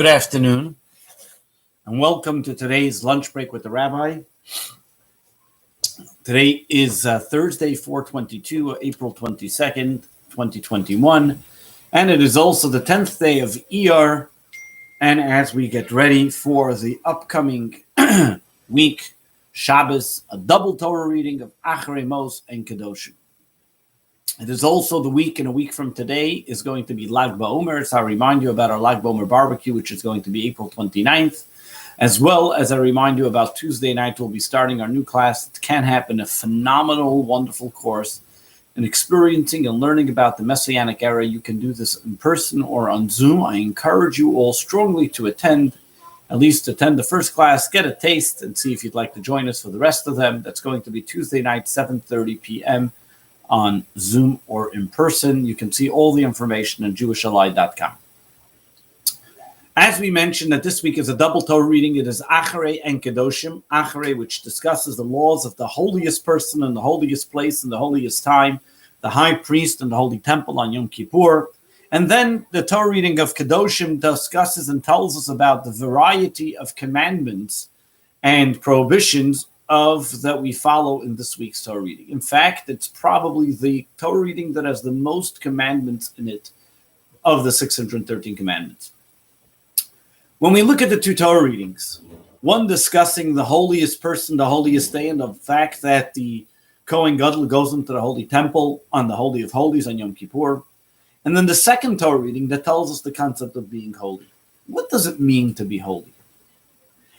Good afternoon, and welcome to today's lunch break with the Rabbi. Today is Thursday, 4/22, April 22nd, 2021, and it is also the 10th day of Iyar. And as we get ready for the upcoming week, Shabbos, a double Torah reading of Acharei Mos and Kedoshim. It is also the week, and a week from today is going to be Lag BaOmer. So I remind you about our Lag BaOmer barbecue, which is going to be April 29th, as well as I remind you about Tuesday night. We'll be starting our new class. It can happen, a phenomenal, wonderful course in experiencing and learning about the Messianic era. You can do this in person or on Zoom. I encourage you all strongly to attend, at least attend the first class, get a taste, and see if you'd like to join us for the rest of them. That's going to be Tuesday night, 7:30 p.m., on Zoom or in person. You can see all the information on jewishally.com. As we mentioned, that this week is a double Torah reading. It is Acharei and Kedoshim. Acharei, which discusses the laws of the holiest person and the holiest place and the holiest time, the high priest and the holy temple on Yom Kippur. And then the Torah reading of Kedoshim discusses and tells us about the variety of commandments and prohibitions that we follow in this week's Torah reading. In fact, it's probably the Torah reading that has the most commandments in it of the 613 commandments. When we look at the two Torah readings, one discussing the holiest person, the holiest day, and the fact that the Kohen Gadol goes into the holy temple on the Holy of Holies on Yom Kippur, and then the second Torah reading that tells us the concept of being holy. What does it mean to be holy?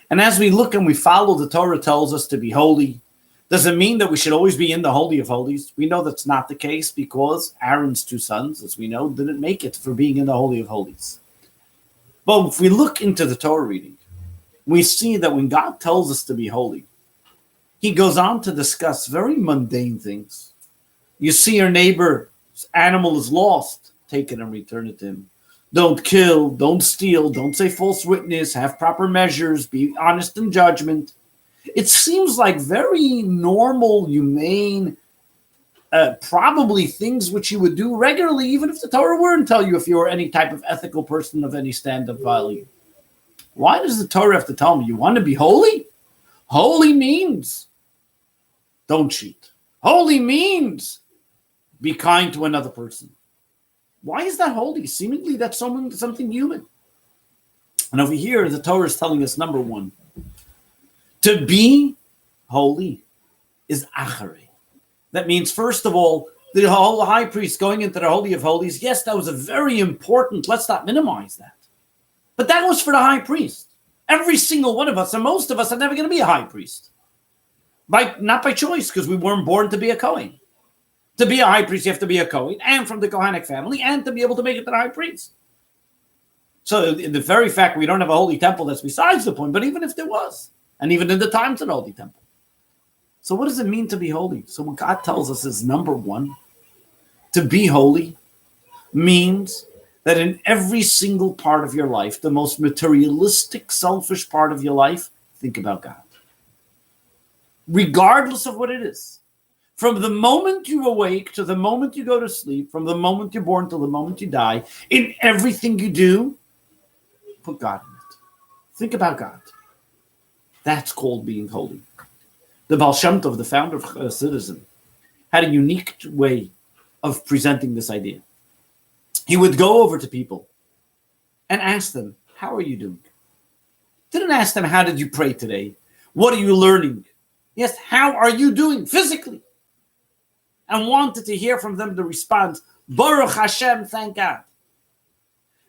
And as we look and we follow, the Torah tells us to be holy. Does it mean that we should always be in the Holy of Holies? We know that's not the case because Aaron's two sons, as we know, didn't make it for being in the Holy of Holies. But if we look into the Torah reading, we see that when God tells us to be holy, he goes on to discuss very mundane things. You see your neighbor's animal is lost, take it and return it to him. Don't kill, don't steal, don't say false witness, have proper measures, be honest in judgment. It seems like very normal, humane, probably things which you would do regularly, even if the Torah wouldn't tell you if you were any type of ethical person of any stand-up value. Why does the Torah have to tell me you want to be holy? Holy means don't cheat. Holy means be kind to another person. Why is that holy? Seemingly that's something human. And over here, the Torah is telling us, number one, to be holy is Acharei. That means, first of all, the whole high priest going into the Holy of Holies, yes, that was a very important, let's not minimize that. But that was for the high priest. Every single one of us, and most of us, are never going to be a high priest. Not by choice, because we weren't born to be a Kohen. To be a high priest, you have to be a Kohen, and from the Kohanic family, and to be able to make it to the high priest. So in the very fact we don't have a holy temple, that's besides the point, but even if there was, and even in the times of the holy temple. So what does it mean to be holy? So what God tells us is, number one, to be holy means that in every single part of your life, the most materialistic, selfish part of your life, think about God. Regardless of what it is. From the moment you awake to the moment you go to sleep, from the moment you're born till the moment you die, in everything you do, put God in it. Think about God. That's called being holy. The Baal Shem Tov, the founder of Hasidism, had a unique way of presenting this idea. He would go over to people and ask them, how are you doing? Didn't ask them, how did you pray today? What are you learning? Yes, how are you doing physically? And wanted to hear from them the response, Baruch Hashem, thank God.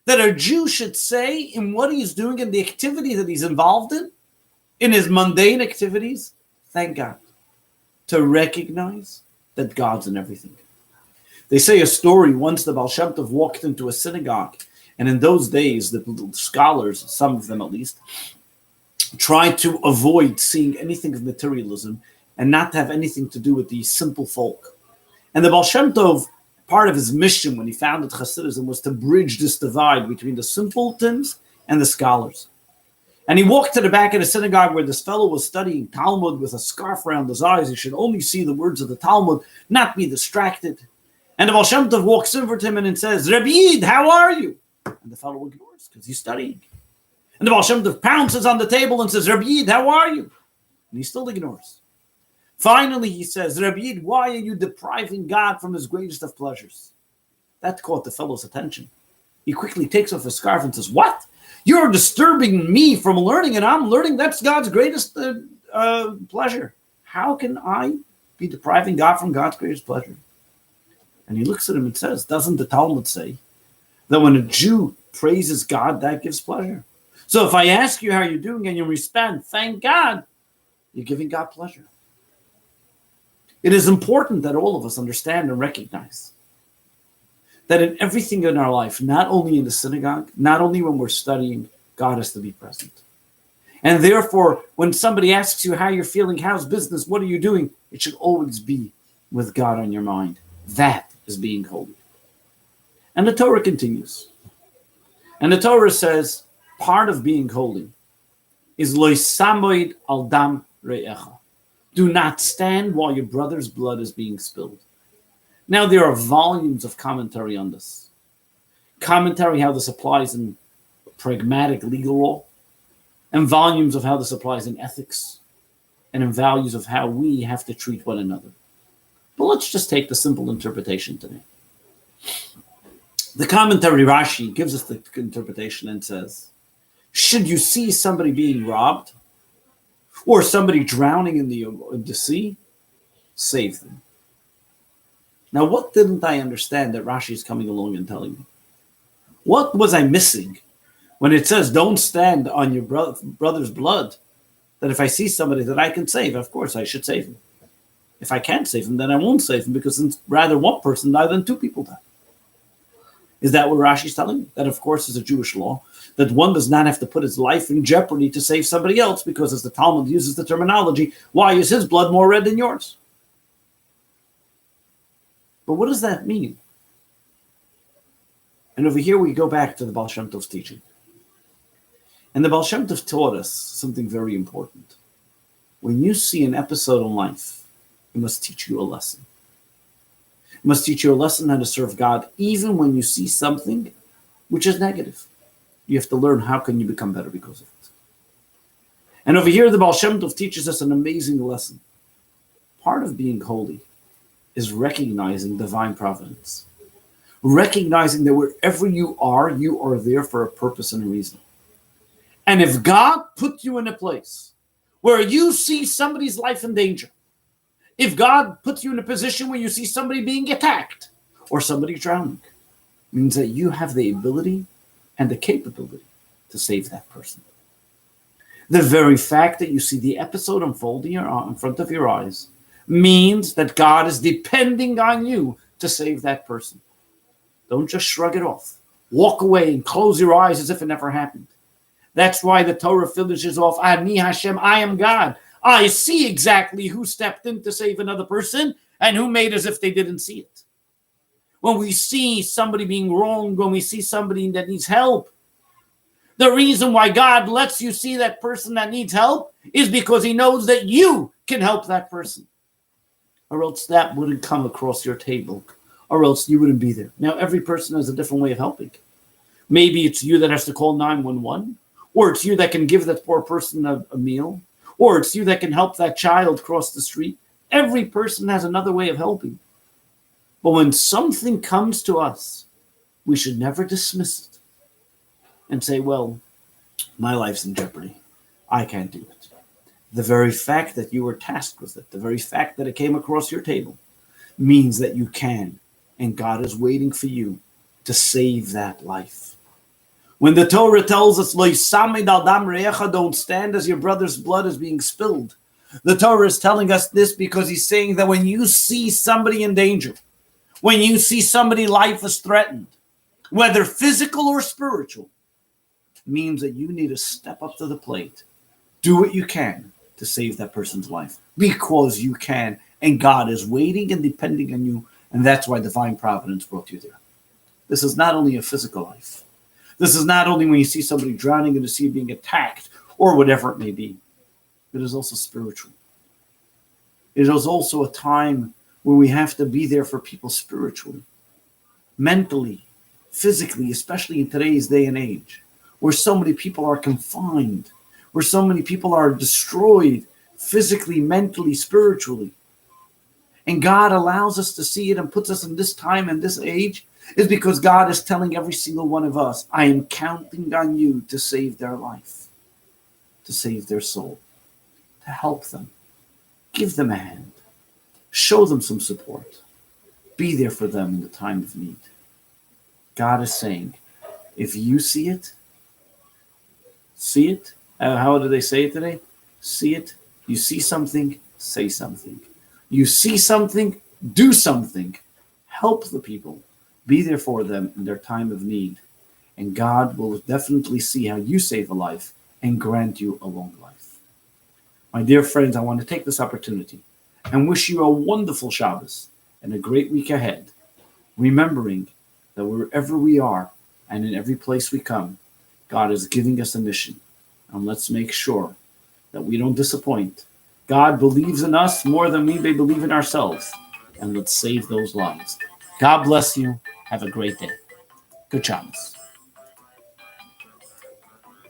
That a Jew should say in what he's doing and the activity that he's involved in his mundane activities, thank God. To recognize that God's in everything. They say a story, once the Baal Shem Tov walked into a synagogue, and in those days, the scholars, some of them at least, tried to avoid seeing anything of materialism and not to have anything to do with the simple folk. And the Baal Shem Tov, part of his mission when he founded Hasidism was to bridge this divide between the simpletons and the scholars. And he walked to the back of the synagogue where this fellow was studying Talmud with a scarf around his eyes. He should only see the words of the Talmud, not be distracted. And the Baal Shem Tov walks over to him and says, Rabbi, how are you? And the fellow ignores because he's studying. And the Baal Shem Tov pounces on the table and says, Rabbi Yid, how are you? And he still ignores. Finally, he says, Rabbi Yid, why are you depriving God from his greatest of pleasures? That caught the fellow's attention. He quickly takes off his scarf and says, what? You're disturbing me from learning, and I'm learning that's God's greatest pleasure. How can I be depriving God from God's greatest pleasure? And he looks at him and says, doesn't the Talmud say that when a Jew praises God, that gives pleasure? So if I ask you how you're doing and you respond, thank God, you're giving God pleasure. It is important that all of us understand and recognize that in everything in our life, not only in the synagogue, not only when we're studying, God has to be present. And therefore, when somebody asks you how you're feeling, how's business, what are you doing, it should always be with God on your mind. That is being holy. And the Torah continues. And the Torah says, part of being holy is lo samoid al dam re'echa. Do not stand while your brother's blood is being spilled. Now, there are volumes of commentary on this. Commentary how this applies in pragmatic legal law, and volumes of how this applies in ethics, and in values of how we have to treat one another. But let's just take the simple interpretation today. The commentary Rashi gives us the interpretation and says, should you see somebody being robbed or somebody drowning in the sea, save them. Now, what didn't I understand that Rashi is coming along and telling me? What was I missing when it says don't stand on your brother's blood? That if I see somebody that I can save, of course I should save him. If I can't save him, then I won't save him, because rather one person die than two people die. Is that what Rashi is telling me? That, of course, is a Jewish law, that one does not have to put his life in jeopardy to save somebody else, because as the Talmud uses the terminology, why is his blood more red than yours? But what does that mean? And over here we go back to the Baal Shem Tov's teaching. And the Baal Shem Tov taught us something very important. When you see an episode in life, it must teach you a lesson. It must teach you a lesson how to serve God, even when you see something which is negative. You have to learn how can you become better because of it. And over here, the Baal Shem Tov teaches us an amazing lesson. Part of being holy is recognizing divine providence. Recognizing that wherever you are there for a purpose and a reason. And if God put you in a place where you see somebody's life in danger, if God puts you in a position where you see somebody being attacked or somebody drowning, it means that you have the ability and the capability to save that person. The very fact that you see the episode unfolding in front of your eyes means that God is depending on you to save that person. Don't just shrug it off. Walk away and close your eyes as if it never happened. That's why the Torah finishes off, Ani Hashem, I am God. I see exactly who stepped in to save another person and who made as if they didn't see it. When we see somebody being wronged, when we see somebody that needs help, the reason why God lets you see that person that needs help is because he knows that you can help that person. Or else that wouldn't come across your table. Or else you wouldn't be there. Now, every person has a different way of helping. Maybe it's you that has to call 911. Or it's you that can give that poor person a meal. Or it's you that can help that child cross the street. Every person has another way of helping. But when something comes to us, we should never dismiss it and say, well, my life's in jeopardy. I can't do it. The very fact that you were tasked with it, the very fact that it came across your table, means that you can. And God is waiting for you to save that life. When the Torah tells us, Lo yisamed al dam re'echa, don't stand as your brother's blood is being spilled, the Torah is telling us this because he's saying that when you see somebody in danger, when you see somebody's life is threatened, whether physical or spiritual, it means that you need to step up to the plate, do what you can to save that person's life, because you can, and God is waiting and depending on you, and that's why divine providence brought you there. This is not only a physical life. This is not only when you see somebody drowning in the sea being attacked or whatever it may be. It is also spiritual. It is also a time where we have to be there for people spiritually, mentally, physically, especially in today's day and age, where so many people are confined, where so many people are destroyed physically, mentally, spiritually. And God allows us to see it and puts us in this time and this age is because God is telling every single one of us, I am counting on you to save their life, to save their soul, to help them, give them a hand, show them some support, be there for them in the time of need. God is saying, if you see it, how do they say it today? See it, you see something, say something. You see something, do something. Help the people. Be there for them in their time of need. And God will definitely see how you save a life and grant you a long life. My dear friends, I want to take this opportunity and wish you a wonderful Shabbos and a great week ahead, remembering that wherever we are and in every place we come, God is giving us a mission. And let's make sure that we don't disappoint. God believes in us more than we may believe in ourselves. And let's save those lives. God bless you. Have a great day. Good Shabbos.